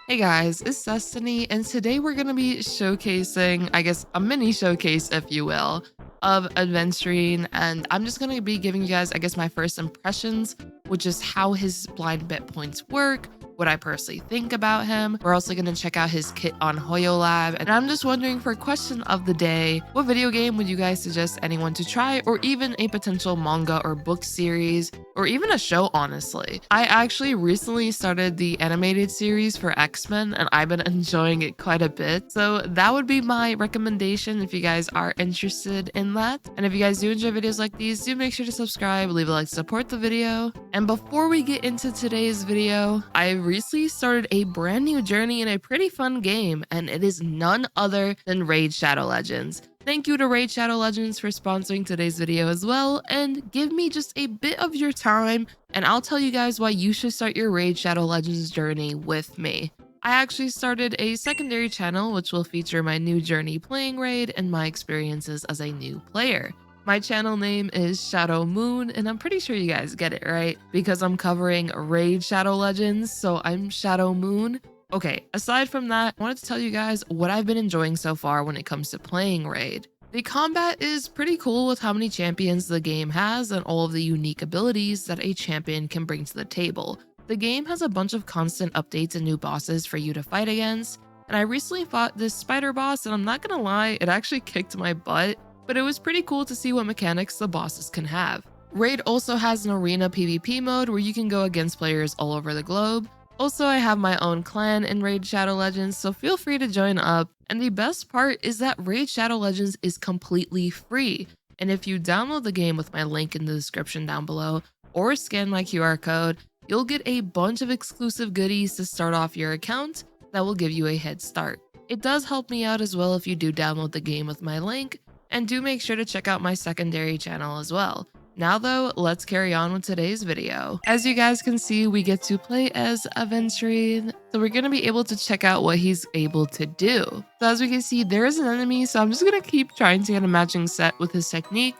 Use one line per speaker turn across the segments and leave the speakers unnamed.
Hey guys, it's Destiny, and today we're going to be showcasing, I guess, a mini showcase, if you will, of Aventurine. And I'm just going to be giving you guys, I guess, my first impressions, which is how his blind bet points work, what I personally think about him. We're also going to check out his kit on Huohuo Lab. And I'm just wondering, for question of the day, what video game would you guys suggest anyone to try, or even a potential manga or book series, or even a show, honestly? I actually recently started the animated series for X-Men, and I've been enjoying it quite a bit. So that would be my recommendation if you guys are interested in that. And if you guys do enjoy videos like these, do make sure to subscribe, leave a like to support the video. And before we get into today's video, I recently started a brand new journey in a pretty fun game, and it is none other than Raid Shadow Legends. Thank you to Raid Shadow Legends for sponsoring today's video as well, and give me just a bit of your time and I'll tell you guys why you should start your Raid Shadow Legends journey with me. I actually started a secondary channel which will feature my new journey playing Raid and my experiences as a new player. My channel name is Shadow Moon, and I'm pretty sure you guys get it right because I'm covering Raid Shadow Legends, so I'm Shadow Moon. Okay, aside from that, I wanted to tell you guys what I've been enjoying so far when it comes to playing Raid. The combat is pretty cool with how many champions the game has and all of the unique abilities that a champion can bring to the table. The game has a bunch of constant updates and new bosses for you to fight against, and I recently fought this spider boss, and I'm not gonna lie, it actually kicked my butt, but it was pretty cool to see what mechanics the bosses can have. Raid also has an arena PvP mode where you can go against players all over the globe. Also, I have my own clan in Raid Shadow Legends, so feel free to join up. And the best part is that Raid Shadow Legends is completely free. And if you download the game with my link in the description down below, or scan my QR code, you'll get a bunch of exclusive goodies to start off your account that will give you a head start. It does help me out as well if you do download the game with my link, and do make sure to check out my secondary channel as well. Now though, let's carry on with today's video. As you guys can see, we get to play as Aventurine, so we're gonna be able to check out what he's able to do. So as we can see, there is an enemy, so I'm just gonna keep trying to get a matching set with his technique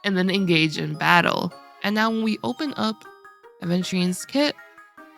and then engage in battle. And now when we open up Aventurine's kit,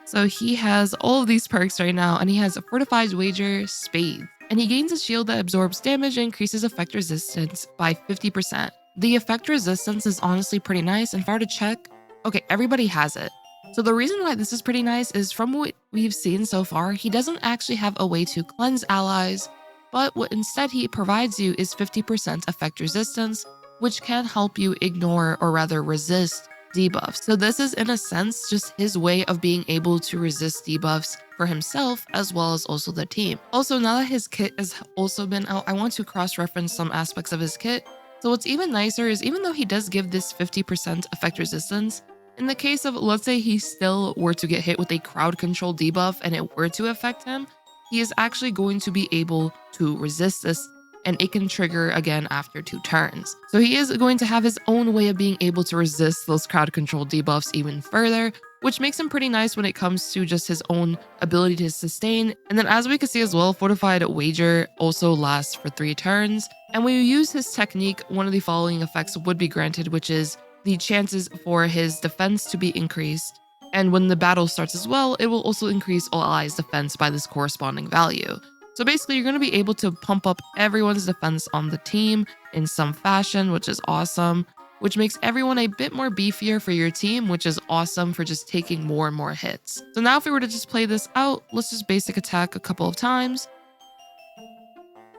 so he has all of these perks right now, and he has a Fortified Wager, Spade. And he gains a shield that absorbs damage and increases effect resistance by 50%. The effect resistance is honestly pretty nice, and if I were to check, okay, everybody has it. So the reason why this is pretty nice is from what we've seen so far, he doesn't actually have a way to cleanse allies, but what instead he provides you is 50% effect resistance, which can help you ignore or rather resist debuffs. So this is in a sense just his way of being able to resist debuffs for himself as well as also the team. Also, now that his kit has also been out, I want to cross-reference some aspects of his kit. So what's even nicer is even though he does give this 50% effect resistance, in the case of, let's say he still were to get hit with a crowd control debuff and it were to affect him, he is actually going to be able to resist this, and it can trigger again after 2 turns. So he is going to have his own way of being able to resist those crowd control debuffs even further, which makes him pretty nice when it comes to just his own ability to sustain. And then as we can see as well, Fortified Wager also lasts for 3 turns. And when you use his technique, one of the following effects would be granted, which is the chances for his defense to be increased. And when the battle starts as well, it will also increase all allies' defense by this corresponding value. So basically, you're going to be able to pump up everyone's defense on the team in some fashion, which is awesome, which makes everyone a bit more beefier for your team, which is awesome for just taking more and more hits. So now if we were to just play this out, let's just basic attack a couple of times.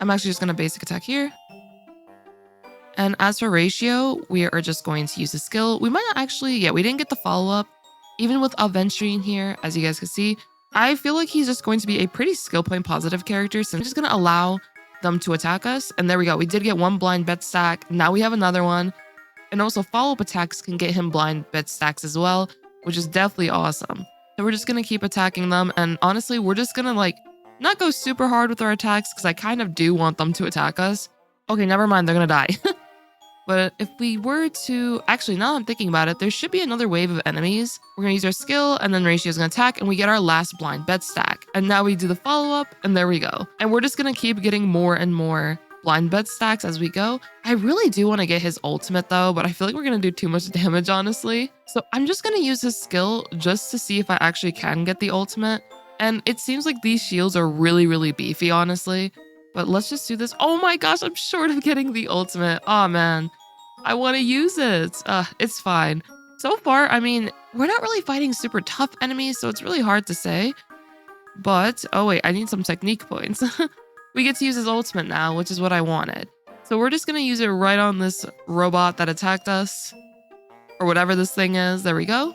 I'm actually just going to basic attack here. And as for ratio, we are just going to use the skill. We might not actually, yeah, we didn't get the follow-up. Even with Aventurine here, as you guys can see, I feel like he's just going to be a pretty skill point positive character. So I'm just going to allow them to attack us. And there we go. We did get 1 blind bet stack. Now we have another one. And also follow-up attacks can get him blind bet stacks as well, which is definitely awesome. So we're just going to keep attacking them. And honestly, we're just going to like not go super hard with our attacks because I kind of do want them to attack us. Okay, never mind. They're going to die. But if we were to, actually, now I'm thinking about it, there should be another wave of enemies. We're going to use our skill, and then Ratio is going to attack, and we get our last blind bet stack. And now we do the follow-up, and there we go. And we're just going to keep getting more and more blind bet stacks as we go. I really do want to get his ultimate, though, but I feel like we're going to do too much damage, honestly. So I'm just going to use his skill just to see if I actually can get the ultimate. And it seems like these shields are really beefy, honestly. But let's just do this. Oh my gosh, I'm short of getting the ultimate. Oh man, I want to use it. It's fine. So far, I mean, we're not really fighting super tough enemies, so it's really hard to say. But, oh wait, I need some technique points. We get to use his ultimate now, which is what I wanted. So we're just going to use it right on this robot that attacked us. Or whatever this thing is. There we go.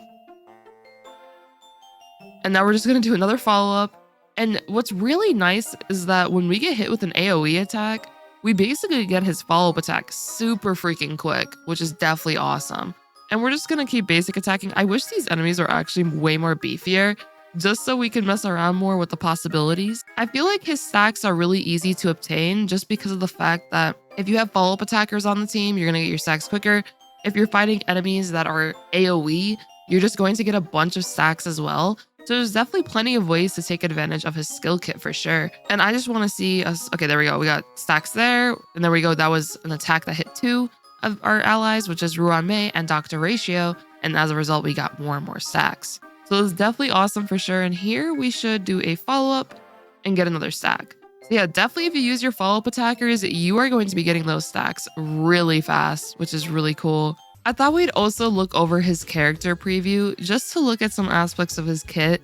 And now we're just going to do another follow-up. And what's really nice is that when we get hit with an AoE attack, we basically get his follow-up attack super freaking quick, which is definitely awesome. And we're just going to keep basic attacking. I wish these enemies were actually way more beefier, just so we can mess around more with the possibilities. I feel like his stacks are really easy to obtain just because of the fact that if you have follow-up attackers on the team, you're going to get your stacks quicker. If you're fighting enemies that are AoE, you're just going to get a bunch of stacks as well. So there's definitely plenty of ways to take advantage of his skill kit for sure. And I just want to see us. Okay, there we go. We got stacks there. And there we go. That was an attack that hit 2 of our allies, which is Ruan Mei and Dr. Ratio. And as a result, we got more and more stacks. So it's definitely awesome for sure. And here we should do a follow-up and get another stack. So yeah, definitely if you use your follow-up attackers, you are going to be getting those stacks really fast, which is really cool. I thought we'd also look over his character preview just to look at some aspects of his kit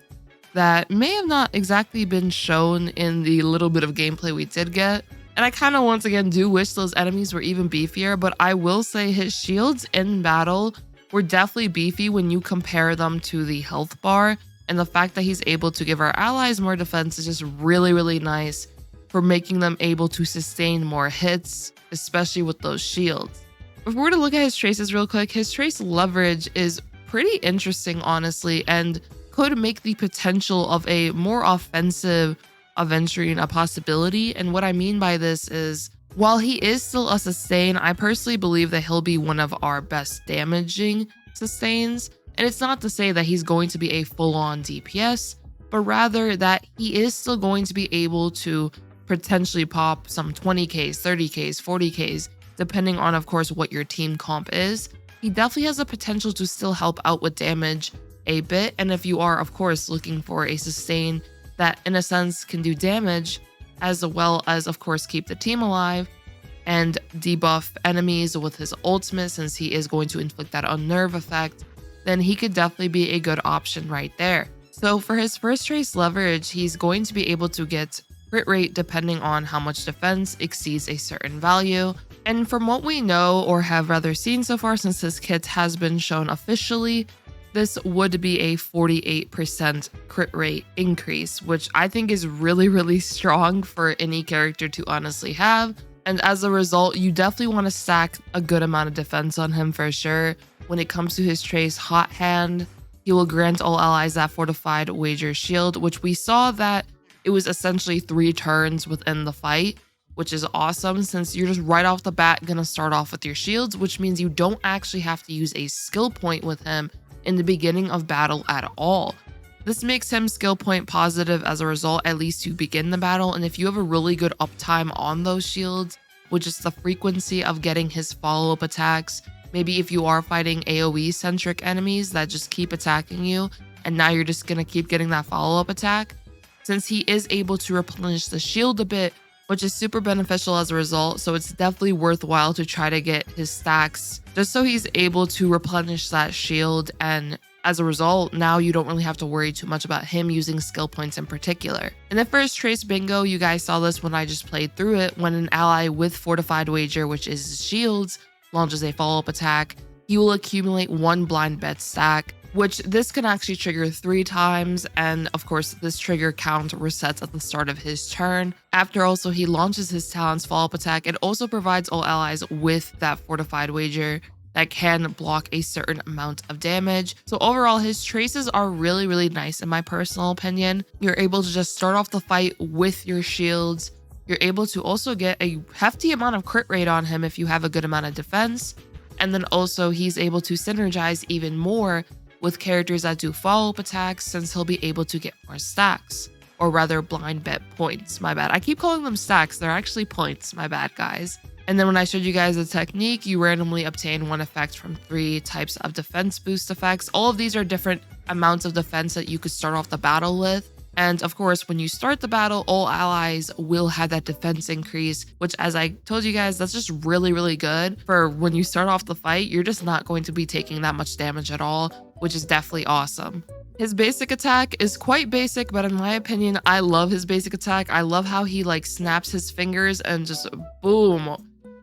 that may have not exactly been shown in the little bit of gameplay we did get. And I kind of once again do wish those enemies were even beefier, but I will say his shields in battle were definitely beefy when you compare them to the health bar. And the fact that he's able to give our allies more defense is just really nice for making them able to sustain more hits, especially with those shields. If we were to look at his traces real quick, his trace leverage is pretty interesting, honestly, and could make the potential of a more offensive Aventurine a possibility. And what I mean by this is, while he is still a sustain, I personally believe that he'll be one of our best damaging sustains. And it's not to say that he's going to be a full-on DPS, but rather that he is still going to be able to potentially pop some 20Ks, 30Ks, 40Ks, depending on, of course, what your team comp is. He definitely has the potential to still help out with damage a bit. And if you are, of course, looking for a sustain that, in a sense, can do damage, as well as, of course, keep the team alive and debuff enemies with his ultimate, since he is going to inflict that unnerve effect, then he could definitely be a good option right there. So for his first trace leverage, he's going to be able to get crit rate depending on how much defense exceeds a certain value. And from what we know, or have rather seen so far since this kit has been shown officially, this would be a 48% crit rate increase, which I think is really strong for any character to honestly have. And as a result, you definitely want to stack a good amount of defense on him for sure. When it comes to his trace hot hand, he will grant all allies that fortified wager shield, which we saw that it was essentially 3 turns within the fight, which is awesome since you're just right off the bat gonna start off with your shields, which means you don't actually have to use a skill point with him in the beginning of battle at all. This makes him skill point positive as a result, at least to begin the battle. And if you have a really good uptime on those shields, which is the frequency of getting his follow-up attacks, maybe if you are fighting AoE centric enemies that just keep attacking you, and now you're just gonna keep getting that follow-up attack, since he is able to replenish the shield a bit, which is super beneficial as a result. So it's definitely worthwhile to try to get his stacks just so he's able to replenish that shield. And as a result, now you don't really have to worry too much about him using skill points in particular. In the first trace bingo, you guys saw this when I just played through it. When an ally with fortified wager, which is shields, launches a follow-up attack, he will accumulate 1 blind bet stack, which this can actually trigger 3 times. And of course, this trigger count resets at the start of his turn. After also he launches his talent's follow-up attack, it also provides all allies with that fortified wager that can block a certain amount of damage. So overall, his traces are really nice in my personal opinion. You're able to just start off the fight with your shields. You're able to also get a hefty amount of crit rate on him if you have a good amount of defense. And then also he's able to synergize even more with characters that do follow-up attacks, since he'll be able to get more stacks, or rather blind bet points. My bad. I keep calling them stacks. They're actually points. My bad, guys. And then when I showed you guys the technique, you randomly obtain 1 effect from 3 types of defense boost effects. All of these are different amounts of defense that you could start off the battle with. And of course, when you start the battle, all allies will have that defense increase, which, as I told you guys, that's just really, really good for when you start off the fight. You're just not going to be taking that much damage at all, which is definitely awesome. His basic attack is quite basic, but in my opinion, I love his basic attack. I love how he like snaps his fingers and just boom,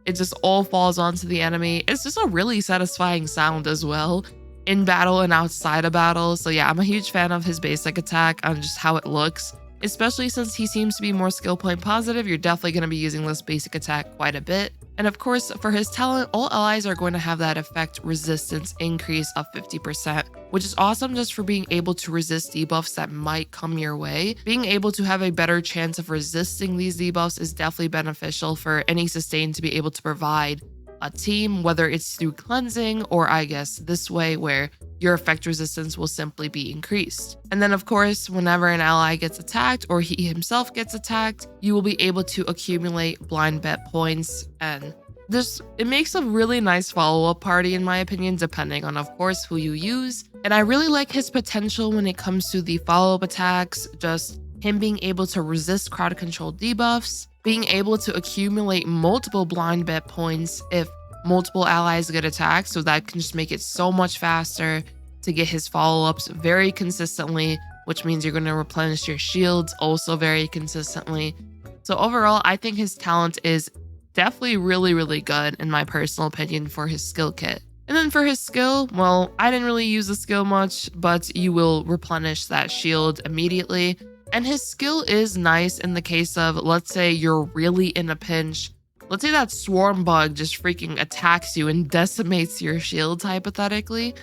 it just all falls onto the enemy. It's just a really satisfying sound as well in battle and outside of battle. So yeah, I'm a huge fan of his basic attack and just how it looks, especially since he seems to be more skill point positive. You're definitely going to be using this basic attack quite a bit. And of course, for his talent, all allies are going to have that effect resistance increase of 50%, which is awesome just for being able to resist debuffs that might come your way. Being able to have a better chance of resisting these debuffs is definitely beneficial for any sustain to be able to provide a team, whether it's through cleansing or I guess this way where your effect resistance will simply be increased. And then of course, whenever an ally gets attacked or he himself gets attacked, you will be able to accumulate blind bet points, and it makes a really nice follow-up party in my opinion, depending on of course who you use. And I really like his potential when it comes to the follow-up attacks, just him being able to resist crowd control debuffs, being able to accumulate multiple blind bet points if multiple allies get attacked, so that can just make it so much faster to get his follow-ups very consistently, which means you're going to replenish your shields also very consistently. So overall, I think his talent is definitely really, really good in my personal opinion for his skill kit. And then for his skill, well, I didn't really use the skill much, but you will replenish that shield immediately. And his skill is nice in the case of, let's say you're really in a pinch. Let's say that swarm bug just freaking attacks you and decimates your shields hypothetically.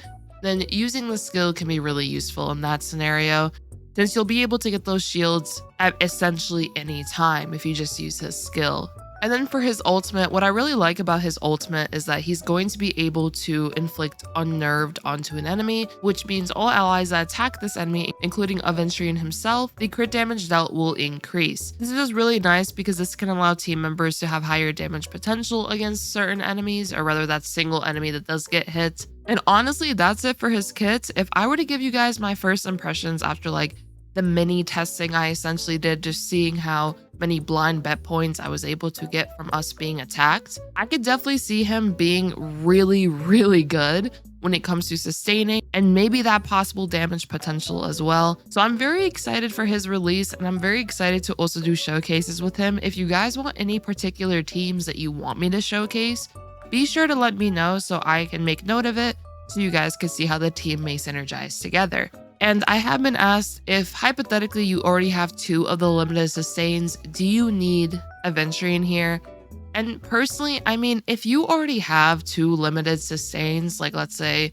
Then using the skill can be really useful in that scenario, since you'll be able to get those shields at essentially any time if you just use his skill. And then for his ultimate, what I really like about his ultimate is that he's going to be able to inflict unnerved onto an enemy, which means all allies that attack this enemy, including Aventurine himself, the crit damage dealt will increase. This is just really nice because this can allow team members to have higher damage potential against certain enemies, or rather that single enemy that does get hit. And honestly, that's it for his kit. If I were to give you guys my first impressions after like the mini testing I essentially did, just seeing how many blind bet points I was able to get from us being attacked, I could definitely see him being really, really good when it comes to sustaining and maybe that possible damage potential as well. So I'm very excited for his release, and I'm very excited to also do showcases with him. If you guys want any particular teams that you want me to showcase, be sure to let me know so I can make note of it so you guys can see how the team may synergize together. And I have been asked if hypothetically you already have 2 of the limited sustains, do you need Aventurine here? And personally, I mean, if you already have 2 limited sustains, like let's say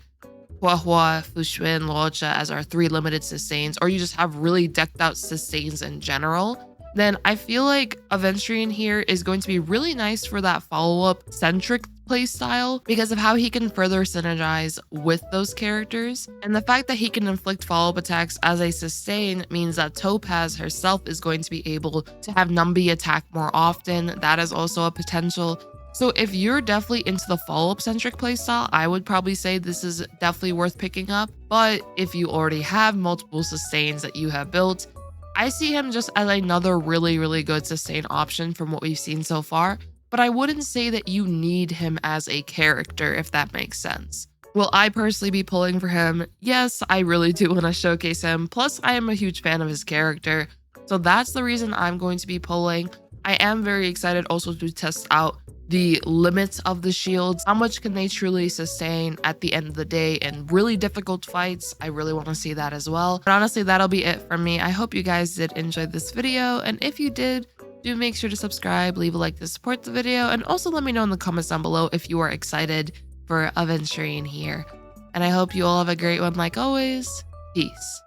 Huohuo, Fu Xuan, Luocha as our 3 limited sustains, or you just have really decked out sustains in general, then I feel like Aventurine here is going to be really nice for that follow-up centric playstyle because of how he can further synergize with those characters. And the fact that he can inflict follow-up attacks as a sustain means that Topaz herself is going to be able to have Numbi attack more often. That is also a potential. So if you're definitely into the follow-up centric playstyle, I would probably say this is definitely worth picking up. But if you already have multiple sustains that you have built, I see him just as another really, really good sustain option from what we've seen so far, but I wouldn't say that you need him as a character, if that makes sense. Will I personally be pulling for him? Yes, I really do want to showcase him. Plus, I am a huge fan of his character, so that's the reason I'm going to be pulling. I am very excited also to test out the limits of the shields. How much can they truly sustain at the end of the day in really difficult fights? I really want to see that as well. But honestly, that'll be it from me. I hope you guys did enjoy this video, and if you did, do make sure to subscribe, leave a like to support the video, and also let me know in the comments down below if you are excited for Aventurine here. And I hope you all have a great one like always. Peace.